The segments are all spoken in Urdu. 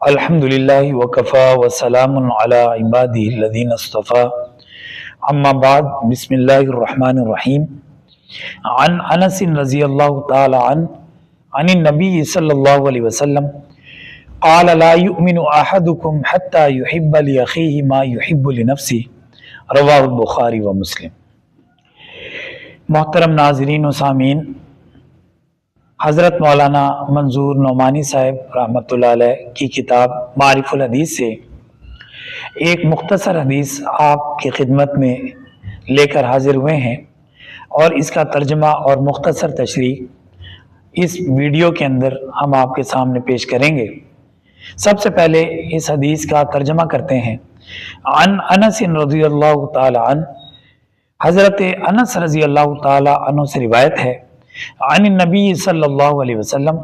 الحمدللہ وکفا وسلام علی عبادہ الذین اصطفى اما بعد بسم اللہ الرحمن الرحیم عن انس رضی اللہ تعالی عنہ عن النبی صلی اللہ علیہ وسلم قال لا يؤمن احدکم حتى يحب لأخیہ ما يحب لنفسه رواہ البخاری و مسلم۔ محترم ناظرین و سامعین، حضرت مولانا منظور نعمانی صاحب رحمۃ اللہ علیہ کی کتاب معارف الحدیث سے ایک مختصر حدیث آپ کی خدمت میں لے کر حاضر ہوئے ہیں، اور اس کا ترجمہ اور مختصر تشریح اس ویڈیو کے اندر ہم آپ کے سامنے پیش کریں گے۔ سب سے پہلے اس حدیث کا ترجمہ کرتے ہیں۔ عن انس رضی اللہ تعالی عنہ، حضرت انس رضی اللہ تعالی عنہ سے روایت ہے، عن النبی صلی اللہ علیہ وسلم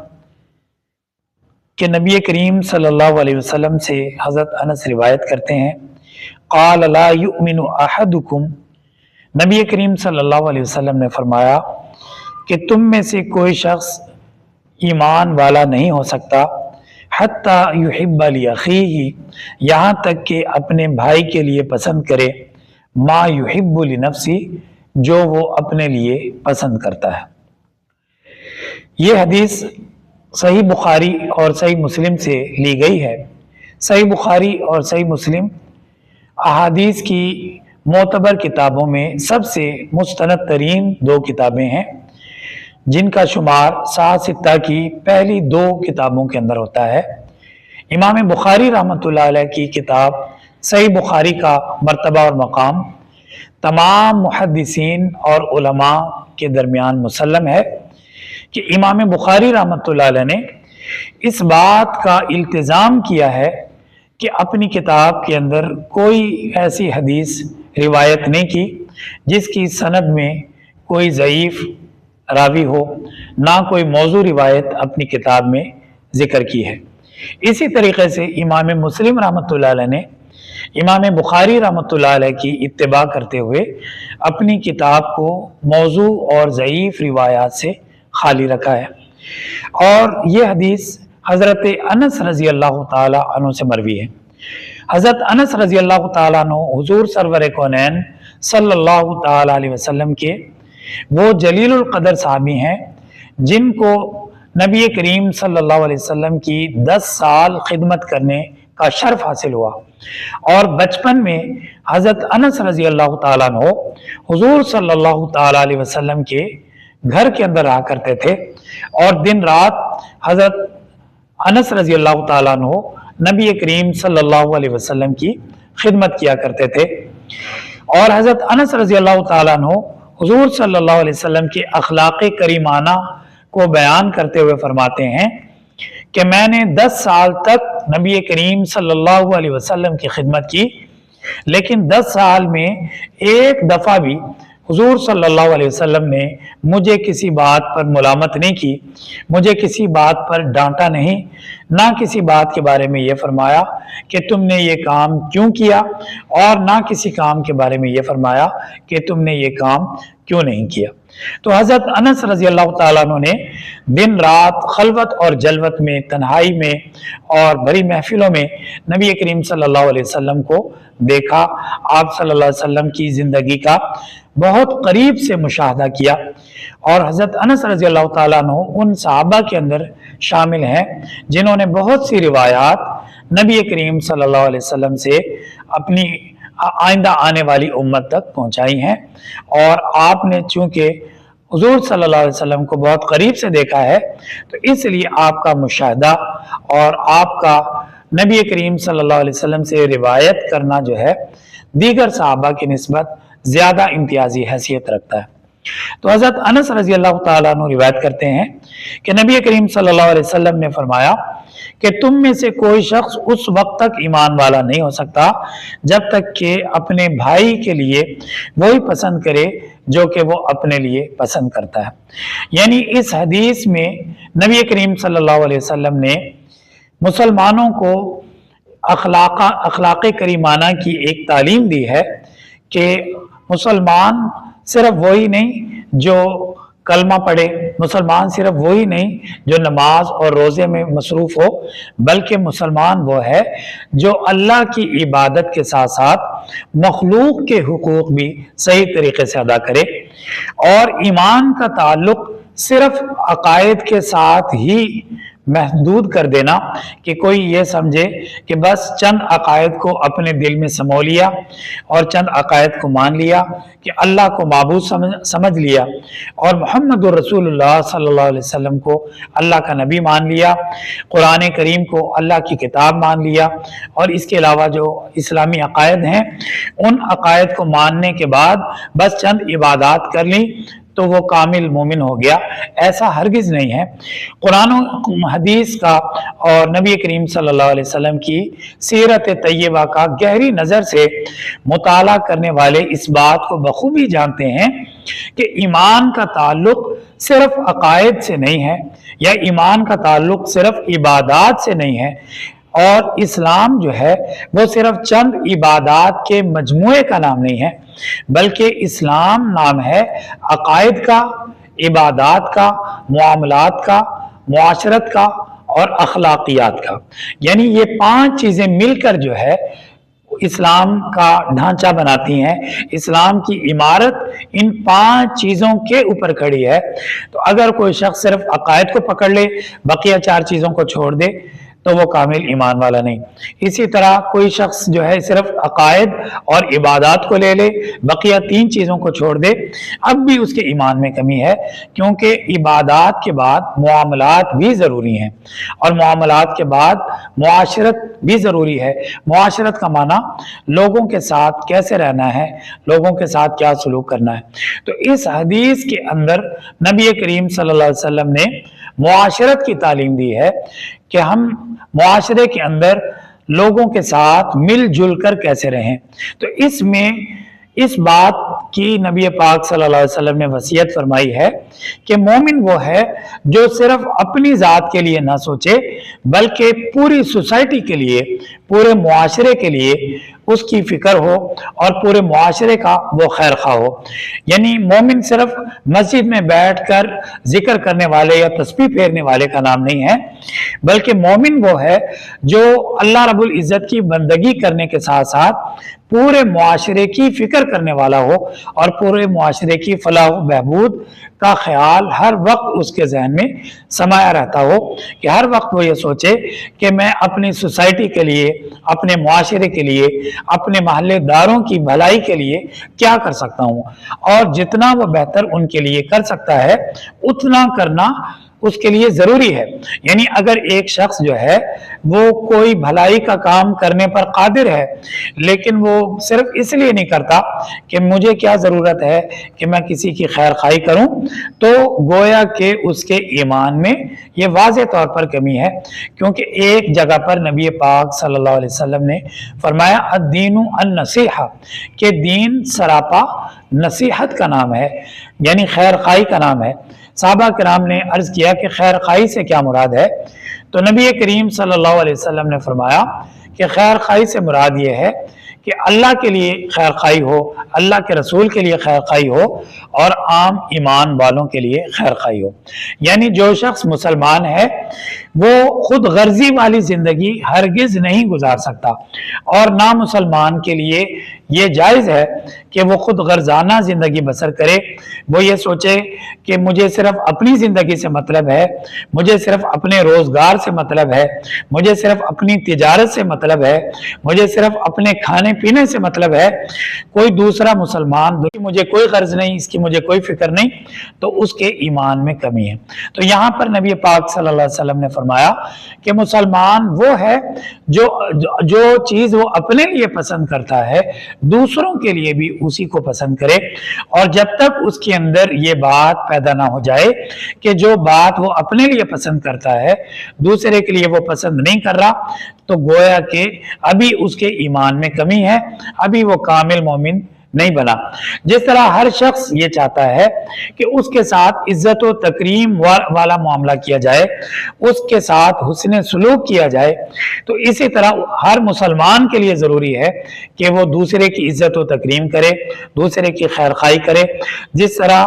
کہ نبی کریم صلی اللہ علیہ وسلم سے حضرت انس روایت کرتے ہیں، قال لا یؤمن احدکم، نبی کریم صلی اللہ علیہ وسلم نے فرمایا کہ تم میں سے کوئی شخص ایمان والا نہیں ہو سکتا حتی یحب لاخیہ، یہاں تک کہ اپنے بھائی کے لیے پسند کرے ما یحب لنفسہ، جو وہ اپنے لیے پسند کرتا ہے۔ یہ حدیث صحیح بخاری اور صحیح مسلم سے لی گئی ہے۔ صحیح بخاری اور صحیح مسلم احادیث کی معتبر کتابوں میں سب سے مستند ترین دو کتابیں ہیں، جن کا شمار صحاح ستہ کی پہلی دو کتابوں کے اندر ہوتا ہے۔ امام بخاری رحمۃ اللہ علیہ کی کتاب صحیح بخاری کا مرتبہ اور مقام تمام محدثین اور علماء کے درمیان مسلم ہے کہ امام بخاری رحمۃ اللہ علیہ نے اس بات کا التزام کیا ہے کہ اپنی کتاب کے اندر کوئی ایسی حدیث روایت نہیں کی جس کی سند میں کوئی ضعیف راوی ہو، نہ کوئی موضوع روایت اپنی کتاب میں ذکر کی ہے۔ اسی طریقے سے امام مسلم رحمۃ اللہ علیہ نے امام بخاری رحمۃ اللہ علیہ کی اتباع کرتے ہوئے اپنی کتاب کو موضوع اور ضعیف روایات سے خالی رکھا ہے۔ اور یہ حدیث حضرت انس رضی اللہ تعالی عنہ سے مروی ہے۔ حضرت انس رضی اللہ تعالی عنہ حضور سرور کونین صلی اللہ تعالی علیہ وسلم کے وہ جلیل القدر صحابی ہیں جن کو نبی کریم صلی اللہ علیہ وسلم کی 10 سال خدمت کرنے کا شرف حاصل ہوا، اور بچپن میں حضرت انس رضی اللہ تعالیٰ عنہ حضور صلی اللہ تعالیٰ علیہ وسلم کے گھر کے اندر رہا کرتے تھے، اور دن رات حضرت انس رضی اللہ تعالیٰ عنہ نبی کریم صلی اللہ علیہ وسلم کی خدمت کیا کرتے تھے۔ اور حضرت انس رضی اللہ تعالیٰ عنہ حضور صلی اللہ علیہ وسلم کے اخلاق کریمانہ کو بیان کرتے ہوئے فرماتے ہیں کہ میں نے 10 سال تک نبی کریم صلی اللہ علیہ وسلم کی خدمت کی، لیکن 10 سال میں ایک دفعہ بھی حضور صلی اللہ علیہ وسلم نے مجھے کسی بات پر ملامت نہیں کی، مجھے کسی بات پر ڈانٹا نہیں، نہ کسی بات کے بارے میں یہ فرمایا کہ تم نے یہ کام کیوں کیا، اور نہ کسی کام کے بارے میں یہ فرمایا کہ تم نے یہ کام کیوں نہیں کیا۔ تو حضرت انس رضی اللہ تعالیٰ عنہ نے دن رات خلوت اور جلوت میں، تنہائی میں اور بڑی محفلوں میں نبی کریم صلی اللہ علیہ وسلم کو دیکھا، آپ صلی اللہ علیہ وسلم کی زندگی کا بہت قریب سے مشاہدہ کیا، اور حضرت انس رضی اللہ تعالیٰ عنہ ان صحابہ کے اندر شامل ہیں جنہوں نے بہت سی روایات نبی کریم صلی اللہ علیہ وسلم سے اپنی آئندہ آنے والی امت تک پہنچائی ہیں، اور آپ نے چونکہ حضور صلی اللہ علیہ وسلم کو بہت قریب سے دیکھا ہے، تو اس لیے آپ کا مشاہدہ اور آپ کا نبی کریم صلی اللہ علیہ وسلم سے روایت کرنا جو ہے دیگر صحابہ کی نسبت زیادہ امتیازی حیثیت رکھتا ہے۔ تو حضرت انس رضی اللہ تعالیٰ عنہ روایت کرتے ہیں کہ نبی کریم صلی اللہ علیہ وسلم نے فرمایا کہ تم میں سے کوئی شخص اس وقت تک ایمان والا نہیں ہو سکتا جب تک کہ اپنے بھائی کے لیے وہی پسند کرے جو کہ وہ اپنے لیے پسند کرتا ہے۔ یعنی اس حدیث میں نبی کریم صلی اللہ علیہ وسلم نے مسلمانوں کو اخلاق کریمانہ کی ایک تعلیم دی ہے کہ مسلمان صرف وہی نہیں جو کلمہ پڑھے۔ مسلمان صرف وہی نہیں جو نماز اور روزے میں مصروف ہو، بلکہ مسلمان وہ ہے جو اللہ کی عبادت کے ساتھ ساتھ مخلوق کے حقوق بھی صحیح طریقے سے ادا کرے، اور ایمان کا تعلق صرف عقائد کے ساتھ ہی محدود کر دینا کہ کوئی یہ سمجھے کہ بس چند عقائد کو اپنے دل میں سمو لیا اور چند عقائد کو مان لیا کہ اللہ کو معبود سمجھ لیا اور محمد رسول اللہ صلی اللہ علیہ وسلم کو اللہ کا نبی مان لیا، قرآن کریم کو اللہ کی کتاب مان لیا، اور اس کے علاوہ جو اسلامی عقائد ہیں ان عقائد کو ماننے کے بعد بس چند عبادات کر لی تو وہ کامل مومن ہو گیا۔ ایسا ہرگز نہیں ہے۔ قرآن و حدیث کا اور نبی کریم صلی اللہ علیہ وسلم کی سیرت طیبہ کا گہری نظر سے مطالعہ کرنے والے اس بات کو بخوبی جانتے ہیں کہ ایمان کا تعلق صرف عقائد سے نہیں ہے، یا ایمان کا تعلق صرف عبادات سے نہیں ہے، اور اسلام جو ہے وہ صرف چند عبادات کے مجموعے کا نام نہیں ہے، بلکہ اسلام نام ہے عقائد کا، عبادات کا، معاملات کا، معاشرت کا اور اخلاقیات کا۔ یعنی یہ 5 چیزیں مل کر جو ہے اسلام کا ڈھانچہ بناتی ہیں۔ اسلام کی عمارت ان 5 چیزوں کے اوپر کھڑی ہے۔ تو اگر کوئی شخص صرف عقائد کو پکڑ لے، بقیہ 4 چیزوں کو چھوڑ دے، تو وہ کامل ایمان والا نہیں۔ اسی طرح کوئی شخص جو ہے صرف عقائد اور عبادات کو لے لے، بقیہ 3 چیزوں کو چھوڑ دے، اب بھی اس کے ایمان میں کمی ہے، کیونکہ عبادات کے بعد معاملات بھی ضروری ہیں، اور معاملات کے بعد معاشرت بھی ضروری ہے۔ معاشرت کا معنی لوگوں کے ساتھ کیسے رہنا ہے، لوگوں کے ساتھ کیا سلوک کرنا ہے۔ تو اس حدیث کے اندر نبی کریم صلی اللہ علیہ وسلم نے معاشرت کی تعلیم دی ہے کہ ہم معاشرے کے اندر لوگوں کے ساتھ مل جل کر کیسے رہیں۔ تو اس میں اس بات کی نبی پاک صلی اللہ علیہ وسلم نے وصیت فرمائی ہے کہ مومن وہ ہے جو صرف اپنی ذات کے لیے نہ سوچے، بلکہ پوری سوسائٹی کے لیے، پورے معاشرے کے لیے اس کی فکر ہو، اور پورے معاشرے کا وہ خیر خواہ ہو۔ یعنی مومن صرف مسجد میں بیٹھ کر ذکر کرنے والے یا تسبیح پھیرنے والے کا نام نہیں ہے، بلکہ مومن وہ ہے جو اللہ رب العزت کی بندگی کرنے کے ساتھ ساتھ پورے معاشرے کی فکر کرنے والا ہو، اور پورے معاشرے کی فلاح و بہبود کا خیال ہر وقت اس کے ذہن میں سمایا رہتا ہو، کہ ہر وقت وہ یہ سوچے کہ میں اپنی سوسائٹی کے لیے، اپنے معاشرے کے لیے، اپنے محلے داروں کی بھلائی کے لیے کیا کر سکتا ہوں، اور جتنا وہ بہتر ان کے لیے کر سکتا ہے اتنا کرنا اس کے لیے ضروری ہے۔ یعنی اگر ایک شخص جو ہے وہ کوئی بھلائی کا کام کرنے پر قادر ہے، لیکن وہ صرف اس لیے نہیں کرتا کہ مجھے کیا ضرورت ہے کہ میں کسی کی خیر خواہی کروں، تو گویا کہ اس کے ایمان میں یہ واضح طور پر کمی ہے، کیونکہ ایک جگہ پر نبی پاک صلی اللہ علیہ وسلم نے فرمایا الدین النصیحہ، کہ دین سراپا نصیحت کا نام ہے، یعنی خیر خواہی کا نام ہے۔ صحابہ کرام نے عرض کیا کہ خیر خواہی سے کیا مراد ہے؟ تو نبی کریم صلی اللہ علیہ وسلم نے فرمایا کہ خیر خواہی سے مراد یہ ہے کہ اللہ کے لیے خیر خواہی ہو، اللہ کے رسول کے لیے خیر خواہی ہو، اور عام ایمان والوں کے لیے خیر خواہی ہو۔ یعنی جو شخص مسلمان ہے وہ خود غرضی والی زندگی ہرگز نہیں گزار سکتا، اور نامسلمان کے لیے یہ جائز ہے کہ وہ خود غرضانہ زندگی بسر کرے۔ وہ یہ سوچے کہ مجھے صرف اپنی زندگی سے مطلب ہے، مجھے صرف اپنے روزگار سے مطلب ہے، مجھے صرف اپنی تجارت سے مطلب ہے، مجھے صرف اپنے کھانے پینے سے مطلب ہے۔ کوئی دوسرا مسلمان مجھے کوئی غرض نہیں، اس کی مجھے کوئی فکر نہیں، تو اس کے ایمان میں کمی ہے۔ تو یہاں پر نبی پاک صلی اللہ علیہ وسلم نے فرمایا کہ مسلمان وہ ہے جو چیز وہ اپنے لیے پسند کرتا ہے دوسروں کے لیے بھی اسی کو پسند کرے، اور جب تک اس کے اندر یہ بات پیدا نہ ہو جائے کہ جو بات وہ اپنے لیے پسند کرتا ہے دوسرے کے لیے وہ پسند نہیں کر رہا، تو گویا کہ ابھی اس کے ایمان میں کمی ہے، ابھی وہ کامل مومن نہیں بنا۔ جس طرح ہر شخص یہ چاہتا ہے کہ اس کے ساتھ عزت و تکریم والا معاملہ کیا جائے، اس کے ساتھ حسن سلوک کیا جائے، تو اسی طرح ہر مسلمان کے لیے ضروری ہے کہ وہ دوسرے کی عزت و تکریم کرے، دوسرے کی خیر خواہی کرے۔ جس طرح